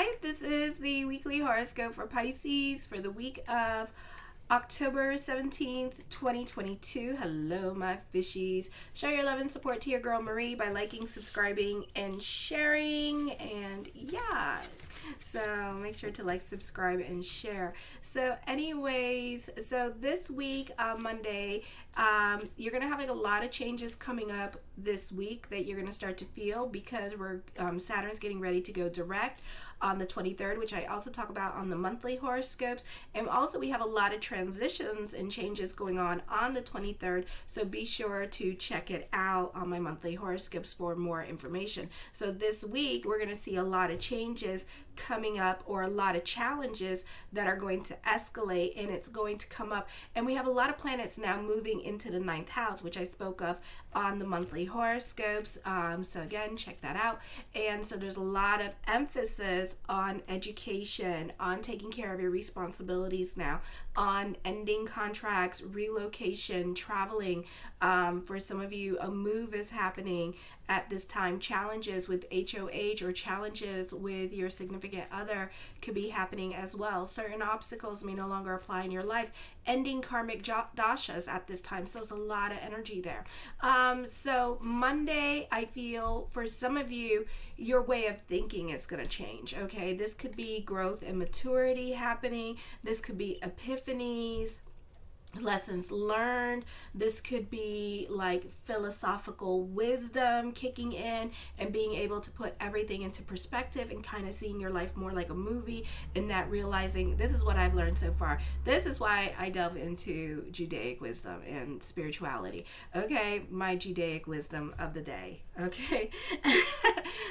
Hi, this is the weekly horoscope for Pisces for the week of October 17th, 2022. Hello, my fishies. Show your love and support to your girl Marie by liking, subscribing, and sharing. And yeah, so make sure to like, subscribe, and share. So anyways, so this week on Monday, you're going to have like a lot of changes coming up this week that you're going to start to feel because Saturn's getting ready to go direct on the 23rd, which I also talk about on the monthly horoscopes. And also we have a lot of transitions and changes going on the 23rd, so be sure to check it out on my monthly horoscopes for more information. So this week we're going to see a lot of changes coming up, or a lot of challenges that are going to escalate, and it's going to come up. And we have a lot of planets now moving into the 9th house, which I spoke of on the monthly horoscopes. So again, check that out. And so there's a lot of emphasis on education, on taking care of your responsibilities now, on ending contracts, relocation, traveling. For some of you, a move is happening at this time. Challenges with HOH or challenges with your significant other could be happening as well. Certain obstacles may no longer apply in your life. Ending karmic dashas at this time. So there's a lot of energy there. So Monday, I feel for some of you, your way of thinking is going to change. Okay, this could be growth and maturity happening. This could be epiphanies, lessons learned. This could be like philosophical wisdom kicking in and being able to put everything into perspective and kind of seeing your life more like a movie, and that realizing this is what I've learned so far. This is why I delve into Judaic wisdom and spirituality. Okay, my Judaic wisdom of the day. Okay.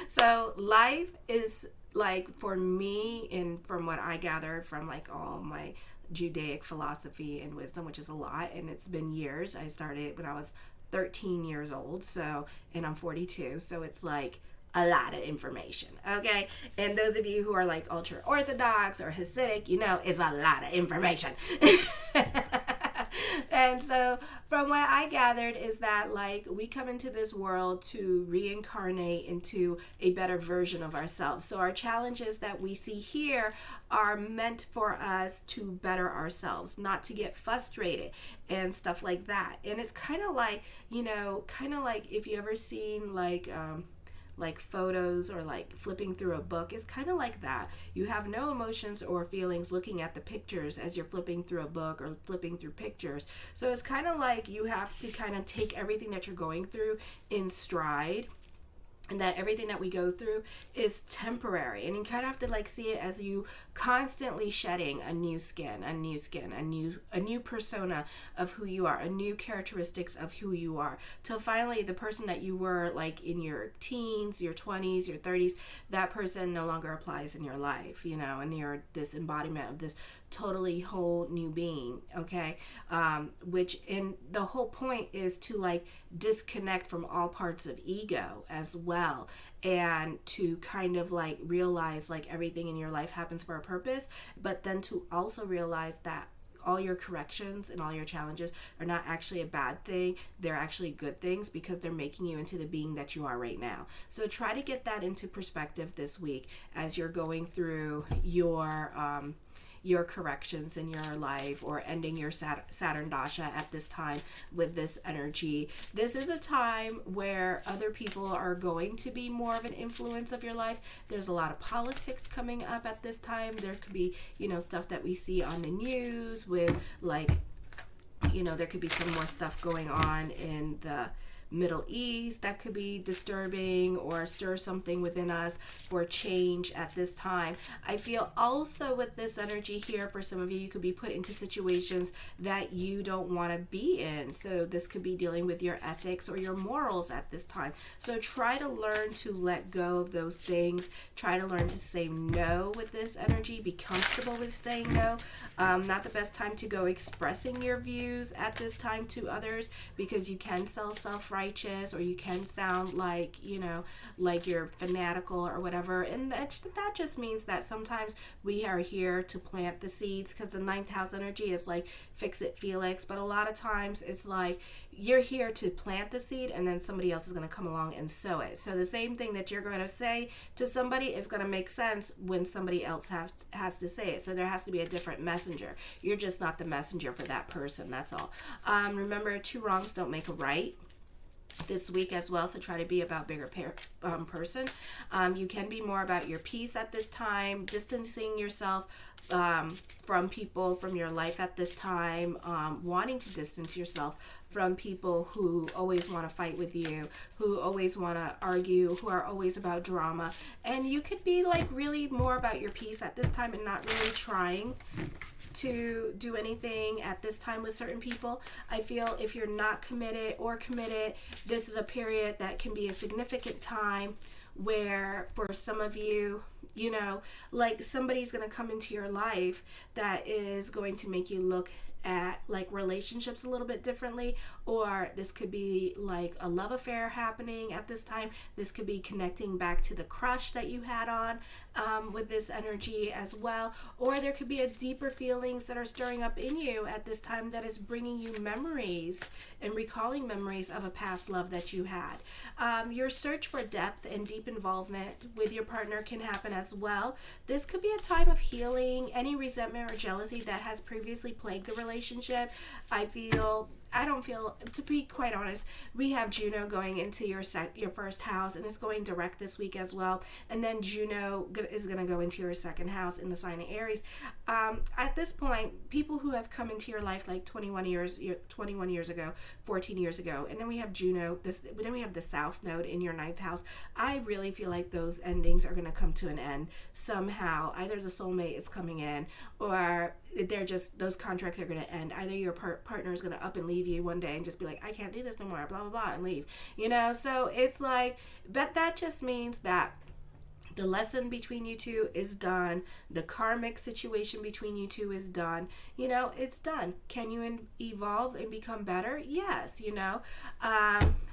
So life is like, for me, and from what I gathered from like all my Judaic philosophy and wisdom, which is a lot, and it's been years. I started when I was 13 years old, so, and I'm 42, so it's like a lot of information. Okay, and those of you who are like ultra orthodox or Hasidic, you know, it's a lot of information. And so from what I gathered is that like we come into this world to reincarnate into a better version of ourselves. So our challenges that we see here are meant for us to better ourselves, not to get frustrated and stuff like that. And it's kind of like, you know, kind of like if you ever seen like photos or like flipping through a book. It's kind of like that. You have no emotions or feelings looking at the pictures as you're flipping through a book or flipping through pictures. So it's kind of like you have to kind of take everything that you're going through in stride, and that everything that we go through is temporary, and you kind of have to like see it as you constantly shedding a new skin, a new persona of who you are, a new characteristics of who you are, till finally the person that you were like in your teens, your 20s, your 30s, that person no longer applies in your life, you know, and you're this embodiment of this totally whole new being. Okay, which, in the whole point is to like disconnect from all parts of ego as well, and to kind of like realize like everything in your life happens for a purpose, but then to also realize that all your corrections and all your challenges are not actually a bad thing. They're actually good things because they're making you into the being that you are right now. So try to get that into perspective this week as you're going through your corrections in your life, or ending your Saturn Dasha at this time with this energy. This is a time where other people are going to be more of an influence of your life. There's a lot of politics coming up at this time. There could be, you know, stuff that we see on the news with like, you know, there could be some more stuff going on in the Middle East that could be disturbing or stir something within us for change at this time. I feel also with this energy here, for some of you, you could be put into situations that you don't want to be in. So this could be dealing with your ethics or your morals at this time. So try to learn to let go of those things. Try to learn to say no with this energy. Be comfortable with saying no. Not the best time to go expressing your views at this time to others, because you can sell self-right righteous, or you can sound like, like you're fanatical or whatever. And that just means that sometimes we are here to plant the seeds, because the ninth house energy is like fix it Felix. But a lot of times it's like you're here to plant the seed, and then somebody else is going to come along and sow it. So the same thing that you're going to say to somebody is going to make sense when somebody else has to say it. So there has to be a different messenger. You're just not the messenger for that person. That's all. Remember, two wrongs don't make a right this week as well, so try to be about bigger person. You can be more about your peace at this time, distancing yourself from people from your life at this time, wanting to distance yourself from people who always want to fight with you, who always want to argue, who are always about drama. And you could be like really more about your peace at this time and not really trying to do anything at this time with certain people. I feel if you're not committed, this is a period that can be a significant time where for some of you, like somebody's going to come into your life that is going to make you look at like relationships a little bit differently, or this could be like a love affair happening at this time. This could be connecting back to the crush that you had on with this energy as well, or there could be a deeper feelings that are stirring up in you at this time that is bringing you memories and recalling memories of a past love that you had. Your search for depth and deep involvement with your partner can happen as well. This could be a time of healing any resentment or jealousy that has previously plagued the relationship. I don't feel, to be quite honest, we have Juno going into your first house, and it's going direct this week as well. And then Juno is going to go into your second house in the sign of Aries. At this point, people who have come into your life like 21 years ago, 14 years ago, and then we have Juno, then we have the South Node in your ninth house. I really feel like those endings are going to come to an end somehow. Either the soulmate is coming in, or they're just, those contracts are going to end. Either your partner is going to up and leave you one day and just be like, I can't do this no more, blah blah blah, and leave. So it's like, but that just means that the lesson between you two is done. The karmic situation between you two is done. It's done. Can you evolve and become better? Yes,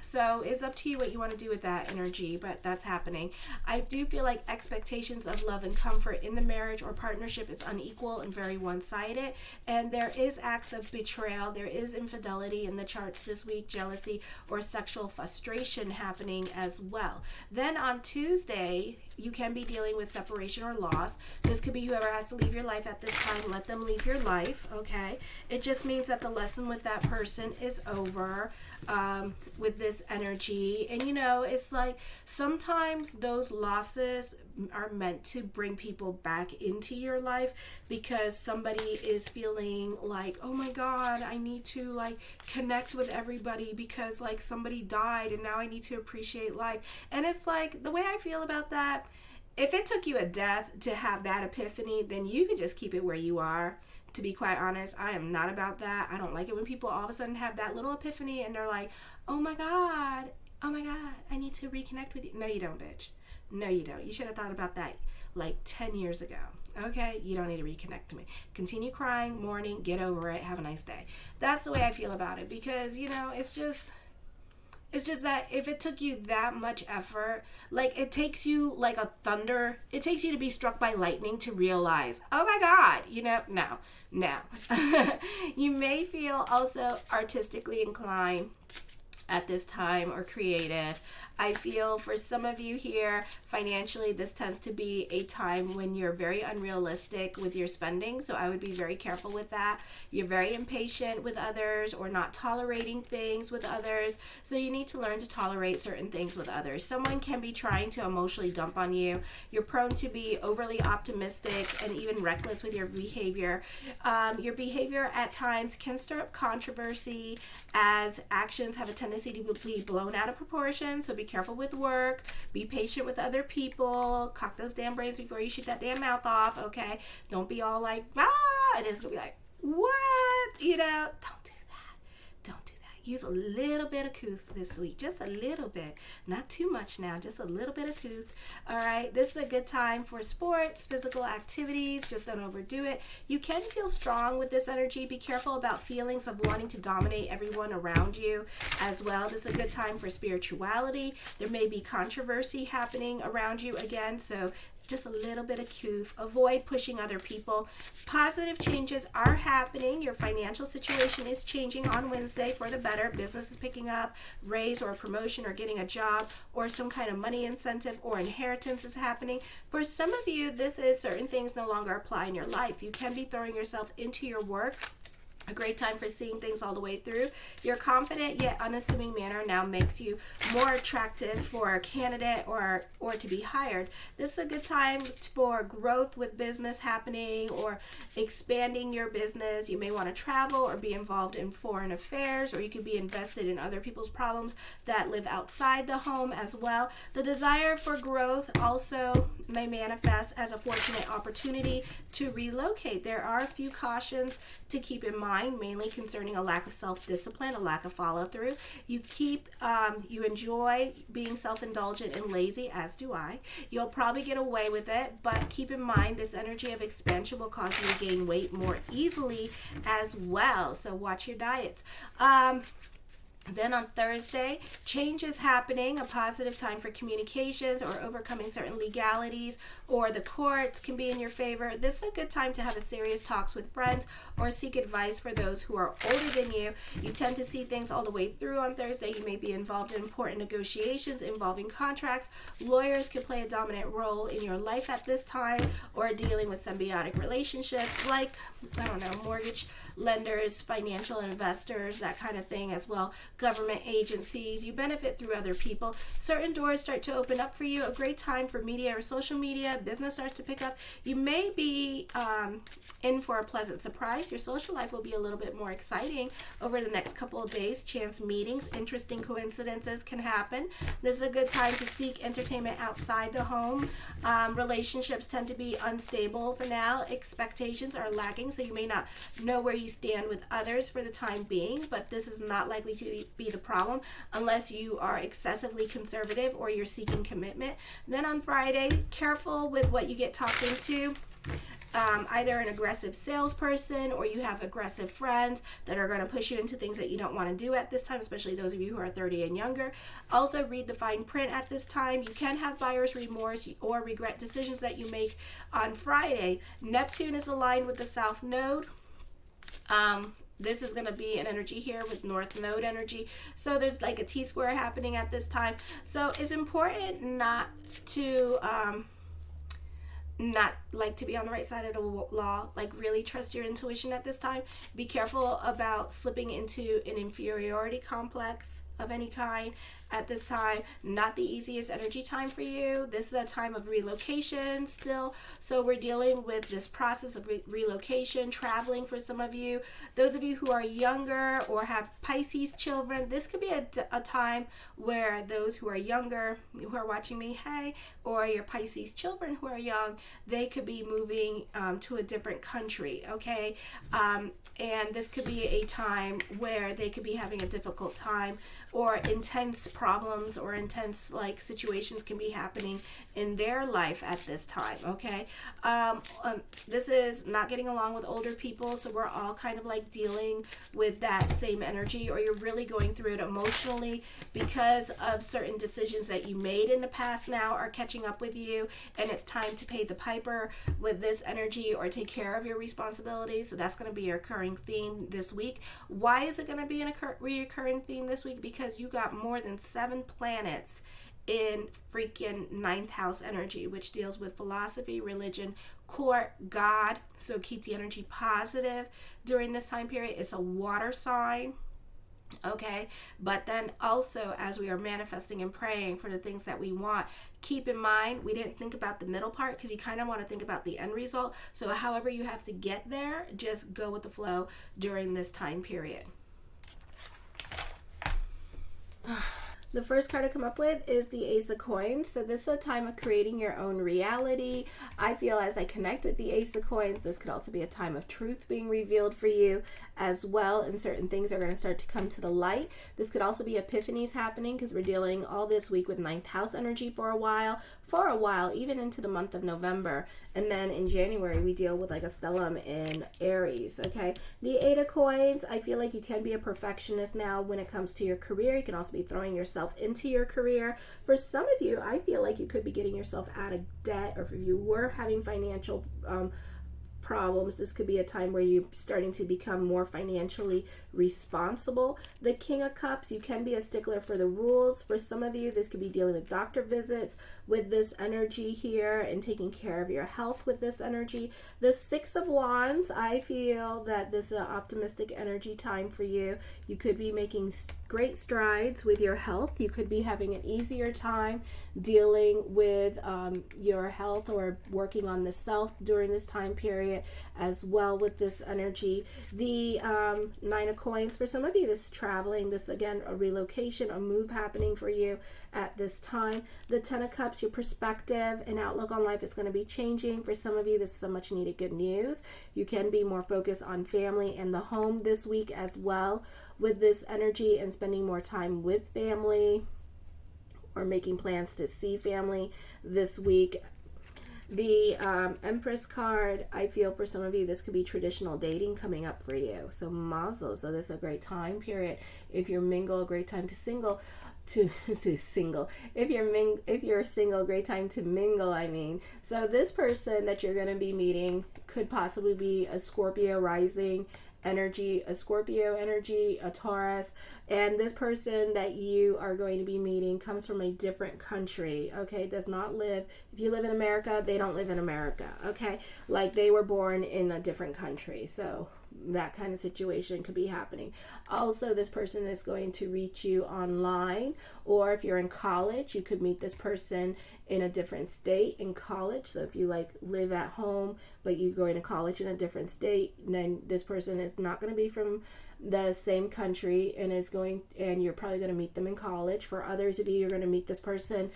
So it's up to you what you want to do with that energy, but that's happening. I do feel like expectations of love and comfort in the marriage or partnership is unequal and very one-sided. And there is acts of betrayal. There is infidelity in the charts this week, jealousy or sexual frustration happening as well. Then on Tuesday, you can be dealing with separation or loss. This could be whoever has to leave your life at this time. Let them leave your life, okay? It just means that the lesson with that person is over with this energy. And, it's like sometimes those losses are meant to bring people back into your life because somebody is feeling like, oh my God, I need to like connect with everybody because like somebody died and now I need to appreciate life. And it's like, the way I feel about that, if it took you a death to have that epiphany, then you could just keep it where you are. To be quite honest, I am not about that. I don't like it when people all of a sudden have that little epiphany and they're like, oh my God, I need to reconnect with you. No, you don't, bitch. No, you don't. You should have thought about that like 10 years ago. Okay? You don't need to reconnect to me. Continue crying, mourning, get over it, have a nice day. That's the way I feel about it because, it's just that if it took you that much effort, like it takes you like a thunder, it takes you to be struck by lightning to realize, oh my God, no. You may feel also artistically inclined at this time or creative. I feel for some of you here, financially, this tends to be a time when you're very unrealistic with your spending. So I would be very careful with that. You're very impatient with others or not tolerating things with others. So you need to learn to tolerate certain things with others. Someone can be trying to emotionally dump on you. You're prone to be overly optimistic and even reckless with your behavior. Your behavior at times can stir up controversy as actions have a tendency to be blown out of proportion. So be careful with work, be patient with other people, cock those damn brains before you shoot that damn mouth off, okay? Don't be all like, and it's gonna be like, what? Don't do that. use a little bit of couth this week, just a little bit, not too much now, just a little bit of couth. All right, this is a good time for sports, physical activities, just don't overdo it. You can feel strong with this energy. Be careful about feelings of wanting to dominate everyone around you as well. This is a good time for spirituality. There may be controversy happening around you again, so just a little bit of couth. Avoid pushing other people. Positive changes are happening. Your financial situation is changing on Wednesday for the better. Business is picking up, raise or promotion or getting a job or some kind of money incentive or inheritance is happening. For some of you, this is certain things no longer apply in your life. You can be throwing yourself into your work. A great time for seeing things all the way through. Your confident yet unassuming manner now makes you more attractive for a candidate or to be hired. This is a good time for growth with business happening or expanding your business. You may want to travel or be involved in foreign affairs, or you could be invested in other people's problems that live outside the home as well. The desire for growth also may manifest as a fortunate opportunity to relocate. There are a few cautions to keep in mind, mainly concerning a lack of self-discipline, a lack of follow-through. You enjoy being self-indulgent and lazy, as do I. You'll probably get away with it, but keep in mind this energy of expansion will cause you to gain weight more easily as well. So watch your diets. Then on Thursday, change is happening, a positive time for communications or overcoming certain legalities, or the courts can be in your favor. This is a good time to have a serious talks with friends or seek advice for those who are older than you. You tend to see things all the way through on Thursday. You may be involved in important negotiations involving contracts. Lawyers can play a dominant role in your life at this time, or dealing with symbiotic relationships like, mortgage lenders, financial investors, that kind of thing as well. Government agencies. You benefit through other people. Certain doors start to open up for you. A great time for media or social media. Business starts to pick up. You may be in for a pleasant surprise. Your social life will be a little bit more exciting over the next couple of days. Chance meetings, interesting coincidences can happen. This is a good time to seek entertainment outside the home. Relationships tend to be unstable for now. Expectations are lacking, so you may not know where you stand with others for the time being, but this is not likely to be the problem unless you are excessively conservative or you're seeking commitment. Then on Friday, careful with what you get talked into. Either an aggressive salesperson or you have aggressive friends that are going to push you into things that you don't want to do at this time, especially those of you who are 30 and younger. Also, read the fine print at this time. You can have buyer's remorse or regret decisions that you make on Friday. Neptune is aligned with the South Node. This is going to be an energy here with North Node energy. So there's like a T-square happening at this time. So it's important not to be on the right side of the law. Like, really trust your intuition at this time. Be careful about slipping into an inferiority complex of any kind at this time. Not the easiest energy time for you. This is a time of relocation still. So we're dealing with this process of relocation, traveling for some of you. Those of you who are younger or have Pisces children, this could be a time where those who are younger, who are watching me, hey, or your Pisces children who are young, they could be moving to a different country, okay? And this could be a time where they could be having a difficult time, or intense problems or intense situations can be happening in their life at this time, okay? This is not getting along with older people, so we're all kind of dealing with that same energy, or you're really going through it emotionally because of certain decisions that you made in the past now are catching up with you, and it's time to pay the piper with this energy or take care of your responsibilities. So that's going to be a recurring theme this week. Why is it going to be a reoccurring theme this week? Because you got more than 7 planets in freaking 9th house energy, which deals with philosophy, religion, court, God. So keep the energy positive during this time period. It's a water sign. Okay, but then also, as we are manifesting and praying for the things that we want, keep in mind we didn't think about the middle part, because you kind of want to think about the end result. So however you have to get there, just go with the flow during this time period. The first card I come up with is the Ace of Coins. So this is a time of creating your own reality. I feel as I connect with the Ace of Coins, this could also be a time of truth being revealed for you as well, and certain things are going to start to come to the light. This could also be epiphanies happening because we're dealing all this week with ninth house energy for a while, even into the month of November. And then in January, we deal with like a stellium in Aries, okay? The Eight of Coins, I feel like you can be a perfectionist now when it comes to your career. You can also be throwing yourself into your career. For some of you, I feel like you could be getting yourself out of debt, or if you were having financial problems, this could be a time where you're starting to become more financially responsible. The King of Cups, you can be a stickler for the rules. For some of you, this could be dealing with doctor visits with this energy here and taking care of your health with this energy. The Six of Wands, I feel that this is an optimistic energy time for you. You could be making great strides with your health. You could be having an easier time dealing with your health or working on the self during this time period as well with this energy. The Nine of Coins, for some of you, this is traveling. This, again, a relocation, a move happening for you at this time. The Ten of Cups, your perspective and outlook on life is going to be changing. For some of you, this is some much needed good news. You can be more focused on family and the home this week as well with this energy, and spending more time with family or making plans to see family this week. The Empress card, I feel for some of you, this could be traditional dating coming up for you. So mazel. So this is a great time period. If you're mingle, a great time to single. If you're single, great time to mingle, I mean. So this person that you're going to be meeting could possibly be a Scorpio rising energy, a Scorpio energy, a Taurus, and this person that you are going to be meeting comes from a different country, okay? Does not live, if you live in America, they don't live in America, okay? Like they were born in a different country, so that kind of situation could be happening. Also, this person is going to reach you online, or if you're in college, you could meet this person in a different state in college. So if you like live at home, but you're going to college in a different state, then this person is not going to be from the same country and you're probably going to meet them in college. For others of you, you're going to meet this person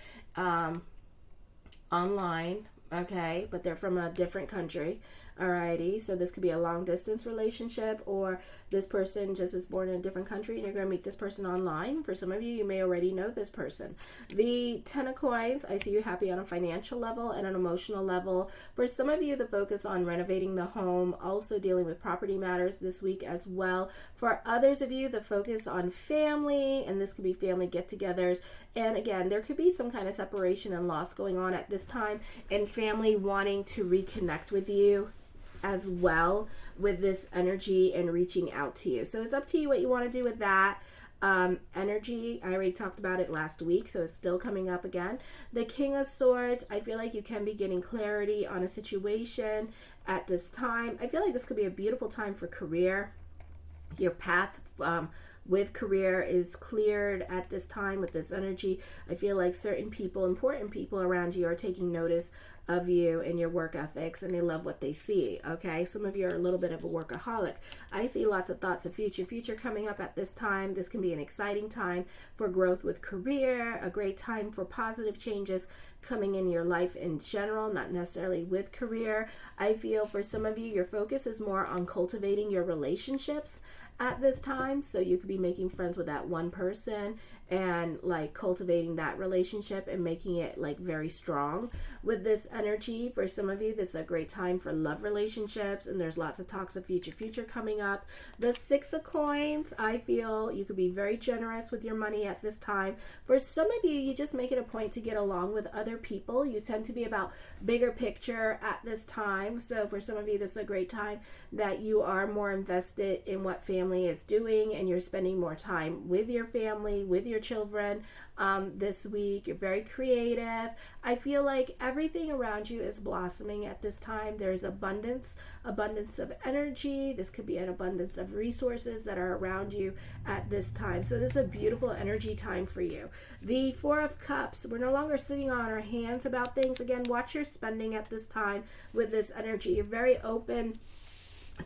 online, okay, but they're from a different country. Alrighty, so this could be a long distance relationship, or this person just is born in a different country and you're going to meet this person online. For some of you, you may already know this person. The Ten of Coins, I see you happy on a financial level and an emotional level. For some of you, the focus on renovating the home, also dealing with property matters this week as well. For others of you, the focus on family, and this could be family get-togethers. And again, there could be some kind of separation and loss going on at this time, and family wanting to reconnect with you as well with this energy and reaching out to you. So it's up to you what you want to do with that energy. I already talked about it last week, so it's still coming up again. The King of Swords, I feel like you can be getting clarity on a situation at this time. I feel like this could be a beautiful time for career. Your path with career is cleared at this time with this energy. I feel like certain people, important people around you, are taking notice of you and your work ethics, and they love what they see, okay? Some of you are a little bit of a workaholic. I see lots of thoughts of future coming up at this time. This can be an exciting time for growth with career, a great time for positive changes coming in your life in general, not necessarily with career. I feel for some of you, your focus is more on cultivating your relationships at this time. So you could be making friends with that one person and like cultivating that relationship and making it like very strong with this energy. For some of you, this is a great time for love relationships, and there's lots of talks of future coming up. The Six of Coins, I feel you could be very generous with your money at this time. For some of you, you just make it a point to get along with other people. You tend to be about bigger picture at this time. So for some of you, this is a great time that you are more invested in what family is doing, and you're spending more time with your family, with your children this week. You're very creative. I feel like everything around you is blossoming at this time. There's abundance of energy. This could be an abundance of resources that are around you at this time. So this is a beautiful energy time for you. The Four of Cups, we're no longer sitting on our hands about things. Again, watch your spending at this time with this energy. You're very open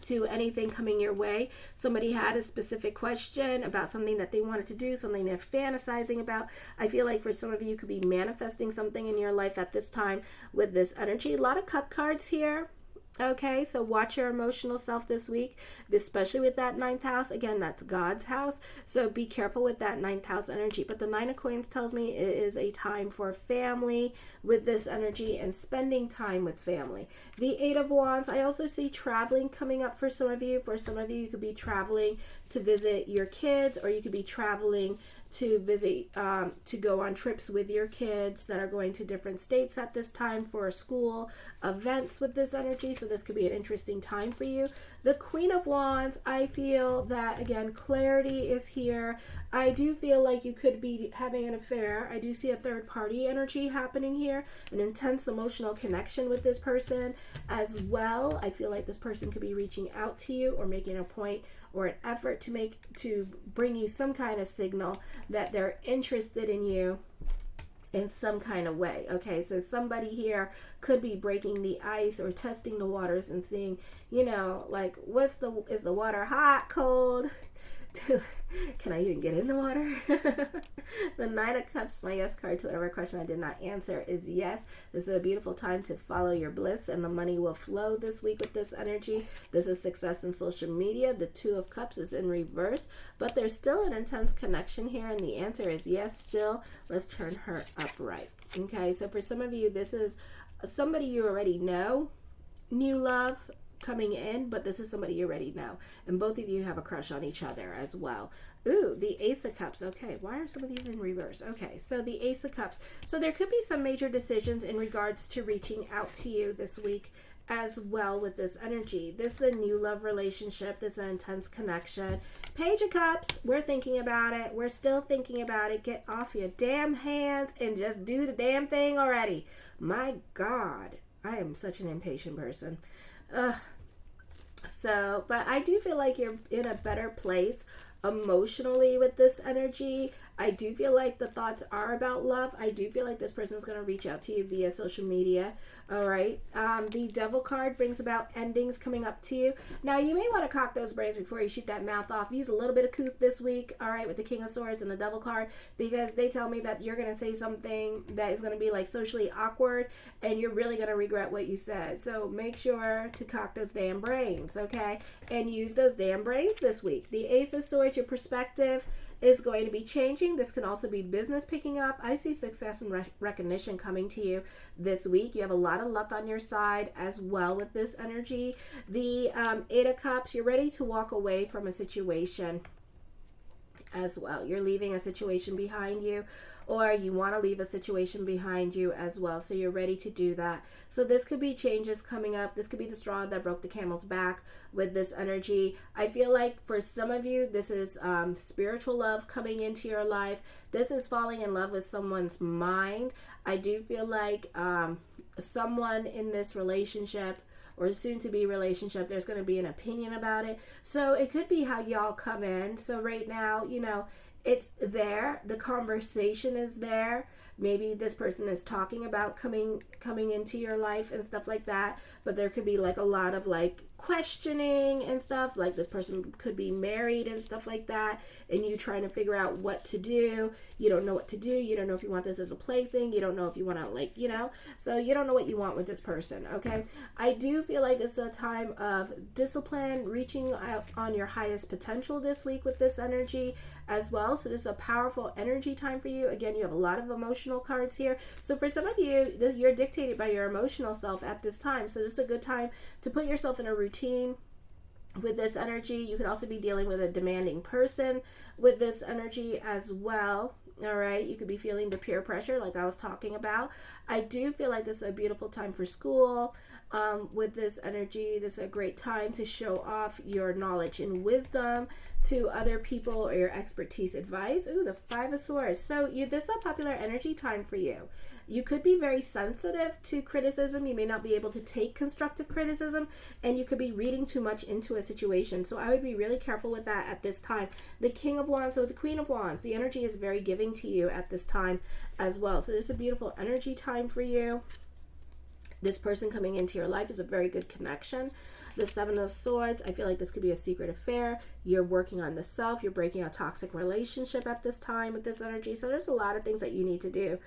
to anything coming your way. Somebody had a specific question about something that they wanted to do, something they're fantasizing about. I feel like for some of you, you could be manifesting something in your life at this time with this energy. A lot of cup cards here. Okay, so watch your emotional self this week, especially with that ninth house. Again, that's God's house. So be careful with that ninth house energy. But the Nine of Coins tells me it is a time for family with this energy and spending time with family. The Eight of Wands, I also see traveling coming up for some of you. For some of you, you could be traveling to visit your kids, or you could be traveling to visit, to go on trips with your kids that are going to different states at this time for school events with this energy. So this could be an interesting time for you. The Queen of Wands, I feel that, again, clarity is here. I do feel like you could be having an affair. I do see a third party energy happening here, an intense emotional connection with this person as well. I feel like this person could be reaching out to you or making a point or an effort to bring you some kind of signal that they're interested in you in some kind of way. Okay, so somebody here could be breaking the ice or testing the waters and seeing, like, is the water hot, cold? Can I even get in the water? The Nine of Cups, my yes card to whatever question I did not answer, is yes. This is a beautiful time to follow your bliss, and the money will flow this week with this energy. This is success in social media. The Two of Cups is in reverse, but there's still an intense connection here, and the answer is yes still. Let's turn her upright. Okay, so for some of you, this is somebody you already know, new love coming in, but this is somebody you already know, and both of you have a crush on each other as well. Ooh, the Ace of Cups. Okay, why are some of these in reverse? Okay, so the Ace of Cups. So there could be some major decisions in regards to reaching out to you this week as well with this energy. This is a new love relationship. This is an intense connection. Page of Cups, we're thinking about it. We're still thinking about it. Get off your damn hands and just do the damn thing already. My God, I am such an impatient person. But I do feel like you're in a better place emotionally with this energy. I do feel like the thoughts are about love. I do feel like this person is going to reach out to you via social media. All right. The Devil card brings about endings coming up to you. Now, you may want to cock those brains before you shoot that mouth off. Use a little bit of couth this week, all right, with the King of Swords and the Devil card, because they tell me that you're going to say something that is going to be like socially awkward, and you're really going to regret what you said. So make sure to cock those damn brains, okay, and use those damn brains this week. The Ace of Swords, your perspective is going to be changing. This can also be business picking up. I see success and recognition coming to you this week. You have a lot of luck on your side as well with this energy. The Eight of Cups, you're ready to walk away from a situation as well. You're leaving a situation behind you, or you want to leave a situation behind you as well. So you're ready to do that. So this could be changes coming up. This could be the straw that broke the camel's back with this energy. I feel like for some of you, this is spiritual love coming into your life. This is falling in love with someone's mind. I do feel like someone in this relationship or soon-to-be relationship, there's going to be an opinion about it. So it could be how y'all come in. So right now, it's there. The conversation is there. Maybe this person is talking about coming into your life and stuff like that. But there could be like a lot of like questioning and stuff. Like this person could be married and stuff like that. And you trying to figure out what to do. You don't know what to do. You don't know if you want this as a plaything. You don't know if you want to so you don't know what you want with this person. Okay. I do feel like this is a time of discipline, reaching out on your highest potential this week with this energy as well. So this is a powerful energy time for you. Again, you have a lot of emotional cards here. So for some of you, you're dictated by your emotional self at this time. So this is a good time to put yourself in a routine with this energy. You could also be dealing with a demanding person with this energy as well. All right, you could be feeling the peer pressure like I was talking about. I do feel like this is a beautiful time for school with this energy. This is a great time to show off your knowledge and wisdom to other people or your expertise advice. Ooh, the Five of Swords. So this is a popular energy time for you. You could be very sensitive to criticism. You may not be able to take constructive criticism, and you could be reading too much into a situation. So I would be really careful with that at this time. The King of Wands, so the Queen of Wands, the energy is very giving to you at this time as well. So this is a beautiful energy time for you. This person coming into your life is a very good connection. The Seven of Swords, I feel like this could be a secret affair. You're working on the self. You're breaking a toxic relationship at this time with this energy. So there's a lot of things that you need to do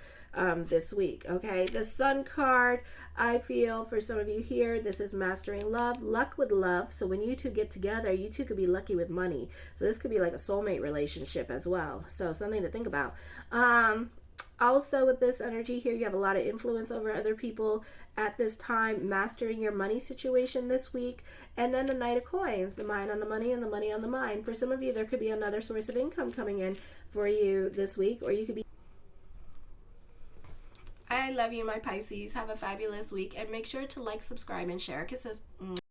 this week, okay? The Sun card, I feel for some of you here, this is mastering love, luck with love. So when you two get together, you two could be lucky with money. So this could be like a soulmate relationship as well. So something to think about. Also, with this energy here, you have a lot of influence over other people at this time, mastering your money situation this week. And then the Knight of Coins, the mind on the money and the money on the mind. For some of you, there could be another source of income coming in for you this week, or you could be... I love you, my Pisces. Have a fabulous week, and make sure to like, subscribe, and share. Kisses.